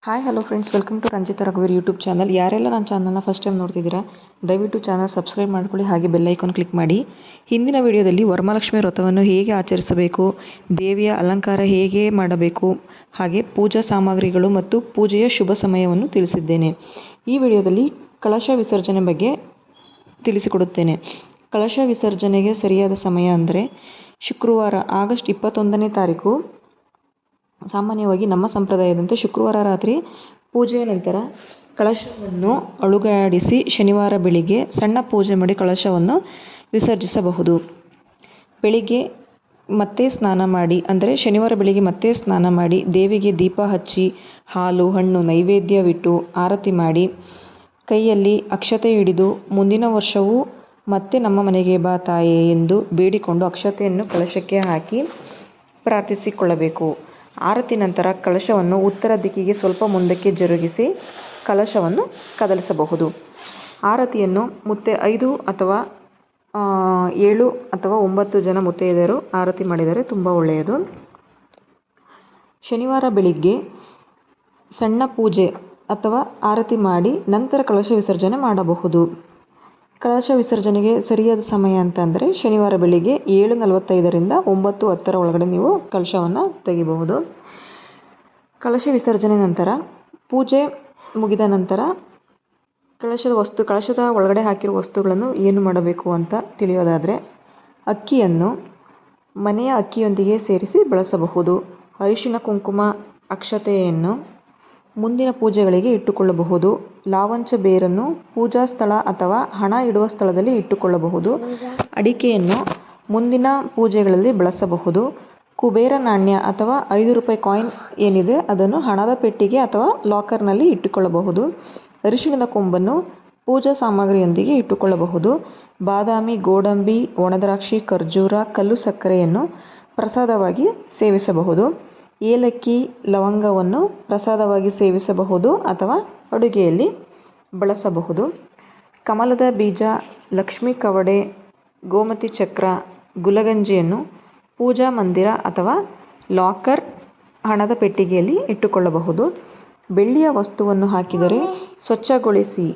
Hi hello friends, welcome to Ranjitha ರಘುವೀರ್ YouTube channel. ಯಾರೆಲ್ಲ ನನ್ನ ಚಾನಲ್ನ ಫಸ್ಟ್ ಟೈಮ್ ನೋಡ್ತಿದ್ದೀರಾ, ದಯವಿಟ್ಟು ಚಾನಲ್ ಸಬ್ಸ್ಕ್ರೈಬ್ ಮಾಡ್ಕೊಳ್ಳಿ, ಹಾಗೆ ಬೆಲ್ ಐಕಾನ್ ಕ್ಲಿಕ್ ಮಾಡಿ. ಹಿಂದಿನ ವಿಡಿಯೋದಲ್ಲಿ ವರಮಹಾಲಕ್ಷ್ಮಿ ವ್ರತವನ್ನು ಹೇಗೆ ಆಚರಿಸಬೇಕು, ದೇವಿಯ ಅಲಂಕಾರ ಹೇಗೆ ಮಾಡಬೇಕು, ಹಾಗೆ ಪೂಜಾ ಸಾಮಗ್ರಿಗಳು ಮತ್ತು ಪೂಜೆಯ ಶುಭ ಸಮಯವನ್ನು ತಿಳಿಸಿದ್ದೇನೆ. ಈ ವಿಡಿಯೋದಲ್ಲಿ ಕಳಶ ವಿಸರ್ಜನೆ ಬಗ್ಗೆ ತಿಳಿಸಿಕೊಡುತ್ತೇನೆ. ಕಳಶ ವಿಸರ್ಜನೆಗೆ ಸರಿಯಾದ ಸಮಯ ಅಂದರೆ ಶುಕ್ರವಾರ ಆಗಸ್ಟ್ 21ನೇ ತಾರೀಕು. ಸಾಮಾನ್ಯವಾಗಿ ನಮ್ಮ ಸಂಪ್ರದಾಯದಂತೆ ಶುಕ್ರವಾರ ರಾತ್ರಿ ಪೂಜೆಯ ನಂತರ ಕಳಶವನ್ನು ಅಲುಗಾಡಿಸಿ ಶನಿವಾರ ಬೆಳಿಗ್ಗೆ ಸಣ್ಣ ಪೂಜೆ ಮಾಡಿ ಕಳಶವನ್ನು ವಿಸರ್ಜಿಸಬಹುದು. ಬೆಳಿಗ್ಗೆ ಮತ್ತೆ ಸ್ನಾನ ಮಾಡಿ, ಅಂದರೆ ಶನಿವಾರ ಬೆಳಿಗ್ಗೆ ಮತ್ತೆ ಸ್ನಾನ ಮಾಡಿ ದೇವಿಗೆ ದೀಪ ಹಚ್ಚಿ ಹಾಲು ಹಣ್ಣು ನೈವೇದ್ಯವಿಟ್ಟು ಆರತಿ ಮಾಡಿ ಕೈಯಲ್ಲಿ ಅಕ್ಷತೆ ಹಿಡಿದು ಮುಂದಿನ ವರ್ಷವೂ ಮತ್ತೆ ನಮ್ಮ ಮನೆಗೆ ಬಾ ತಾಯೇ ಎಂದು ಬೇಡಿಕೊಂಡು ಅಕ್ಷತೆಯನ್ನು ಕಳಶಕ್ಕೆ ಹಾಕಿ ಪ್ರಾರ್ಥಿಸಿಕೊಳ್ಳಬೇಕು. ಆರತಿ ನಂತರ ಕಳಶವನ್ನು ಉತ್ತರ ದಿಕ್ಕಿಗೆ ಸ್ವಲ್ಪ ಮುಂದಕ್ಕೆ ಜರುಗಿಸಿ ಕಳಶವನ್ನು ಕದಲಿಸಬಹುದು. ಆರತಿಯನ್ನು 5 ಅಥವಾ 7 ಅಥವಾ 9 ಜನ ಮುತ್ತೈದೆಯರು ಆರತಿ ಮಾಡಿದರೆ ತುಂಬ ಒಳ್ಳೆಯದು. ಶನಿವಾರ ಬೆಳಿಗ್ಗೆ ಸಣ್ಣ ಪೂಜೆ ಅಥವಾ ಆರತಿ ಮಾಡಿ ನಂತರ ಕಳಶ ವಿಸರ್ಜನೆ ಮಾಡಬಹುದು. ಕಳಶ ವಿಸರ್ಜನೆಗೆ ಸರಿಯಾದ ಸಮಯ ಅಂತಂದರೆ ಶನಿವಾರ ಬೆಳಿಗ್ಗೆ 7:45ರಿಂದ 9:10 ಒಳಗಡೆ ನೀವು ಕಳಶವನ್ನು ತೆಗಿಬಹುದು. ಕಳಶ ವಿಸರ್ಜನೆ ನಂತರ ಪೂಜೆ ಮುಗಿದ ನಂತರ ಕಳಶದ ಒಳಗಡೆ ಹಾಕಿರುವ ವಸ್ತುಗಳನ್ನು ಏನು ಮಾಡಬೇಕು ಅಂತ ತಿಳಿಯೋದಾದರೆ, ಅಕ್ಕಿಯನ್ನು ಮನೆಯ ಅಕ್ಕಿಯೊಂದಿಗೆ ಸೇರಿಸಿ ಬಳಸಬಹುದು. ಅರಿಶಿಣ ಕುಂಕುಮ ಅಕ್ಷತೆಯನ್ನು ಮುಂದಿನ ಪೂಜೆಗಳಿಗೆ ಇಟ್ಟುಕೊಳ್ಳಬಹುದು. ಲಾವಂಚ ಬೇರನ್ನು ಪೂಜಾ ಸ್ಥಳ ಅಥವಾ ಹಣ ಇಡುವ ಸ್ಥಳದಲ್ಲಿ ಇಟ್ಟುಕೊಳ್ಳಬಹುದು. ಅಡಿಕೆಯನ್ನು ಮುಂದಿನ ಪೂಜೆಗಳಲ್ಲಿ ಬಳಸಬಹುದು. ಕುಬೇರ ನಾಣ್ಯ ಅಥವಾ 5 ರೂಪಾಯಿ ಕಾಯಿನ್ ಏನಿದೆ ಅದನ್ನು ಹಣದ ಪೆಟ್ಟಿಗೆ ಅಥವಾ ಲಾಕರ್ನಲ್ಲಿ ಇಟ್ಟುಕೊಳ್ಳಬಹುದು. ಅರಿಶಿಣದ ಕೊಂಬನ್ನು ಪೂಜಾ ಸಾಮಗ್ರಿಯೊಂದಿಗೆ ಇಟ್ಟುಕೊಳ್ಳಬಹುದು. ಬಾದಾಮಿ, ಗೋಡಂಬಿ, ಒಣದ್ರಾಕ್ಷಿ, ಖರ್ಜೂರ, ಕಲ್ಲು ಸಕ್ಕರೆಯನ್ನು ಪ್ರಸಾದವಾಗಿ ಸೇವಿಸಬಹುದು. ಏಲಕ್ಕಿ, ಲವಂಗವನ್ನು ಪ್ರಸಾದವಾಗಿ ಸೇವಿಸಬಹುದು ಅಥವಾ ಅಡುಗೆಯಲ್ಲಿ ಬಳಸಬಹುದು. ಕಮಲದ ಬೀಜ, ಲಕ್ಷ್ಮೀ ಕವಡೆ, ಗೋಮತಿ ಚಕ್ರ, ಗುಲಗಂಜಿಯನ್ನು ಪೂಜಾ ಮಂದಿರ ಅಥವಾ ಲಾಕರ್ ಹಣದ ಪೆಟ್ಟಿಗೆಯಲ್ಲಿ ಇಟ್ಟುಕೊಳ್ಳಬಹುದು. ಬೆಳ್ಳಿಯ ವಸ್ತುವನ್ನು ಹಾಕಿದರೆ ಸ್ವಚ್ಛಗೊಳಿಸಿ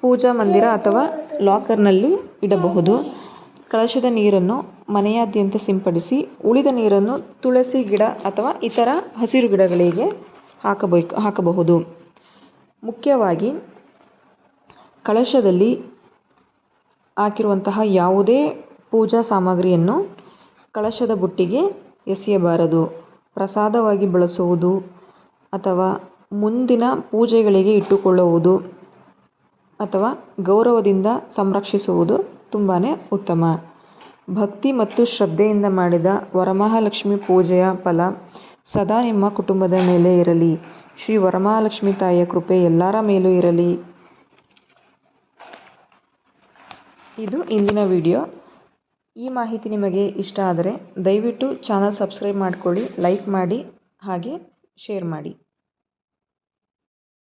ಪೂಜಾ ಮಂದಿರ ಅಥವಾ ಲಾಕರ್ನಲ್ಲಿ ಇಡಬಹುದು. ಕಳಶದ ನೀರನ್ನು ಮನೆಯಾದ್ಯಂತ ಸಿಂಪಡಿಸಿ ಉಳಿದ ನೀರನ್ನು ತುಳಸಿ ಗಿಡ ಅಥವಾ ಇತರ ಹಸಿರು ಗಿಡಗಳಿಗೆ ಹಾಕಬಹುದು. ಮುಖ್ಯವಾಗಿ ಕಳಶದಲ್ಲಿ ಹಾಕಿರುವಂತಹ ಯಾವುದೇ ಪೂಜಾ ಸಾಮಗ್ರಿಯನ್ನು ಕಳಶದ ಬುಟ್ಟಿಗೆ ಎಸೆಯಬಾರದು. ಪ್ರಸಾದವಾಗಿ ಬಳಸುವುದು ಅಥವಾ ಮುಂದಿನ ಪೂಜೆಗಳಿಗೆ ಇಟ್ಟುಕೊಳ್ಳುವುದು ಅಥವಾ ಗೌರವದಿಂದ ಸಂರಕ್ಷಿಸುವುದು ತುಂಬಾ ಉತ್ತಮ. ಭಕ್ತಿ ಮತ್ತು ಶ್ರದ್ಧೆಯಿಂದ ಮಾಡಿದ ವರಮಹಾಲಕ್ಷ್ಮಿ ಪೂಜೆಯ ಫಲ ಸದಾ ನಿಮ್ಮ ಕುಟುಂಬದ ಮೇಲೆ ಇರಲಿ. ಶ್ರೀ ವರಮಹಾಲಕ್ಷ್ಮಿ ತಾಯಿಯ ಕೃಪೆ ಎಲ್ಲರ ಮೇಲೂ ಇರಲಿ. ಇದು ಇಂದಿನ ವಿಡಿಯೋ. ಈ ಮಾಹಿತಿ ನಿಮಗೆ ಇಷ್ಟ ಆದರೆ ದಯವಿಟ್ಟು ಚಾನಲ್ ಸಬ್ಸ್ಕ್ರೈಬ್ ಮಾಡಿಕೊಳ್ಳಿ, ಲೈಕ್ ಮಾಡಿ ಹಾಗೆ ಶೇರ್ ಮಾಡಿ.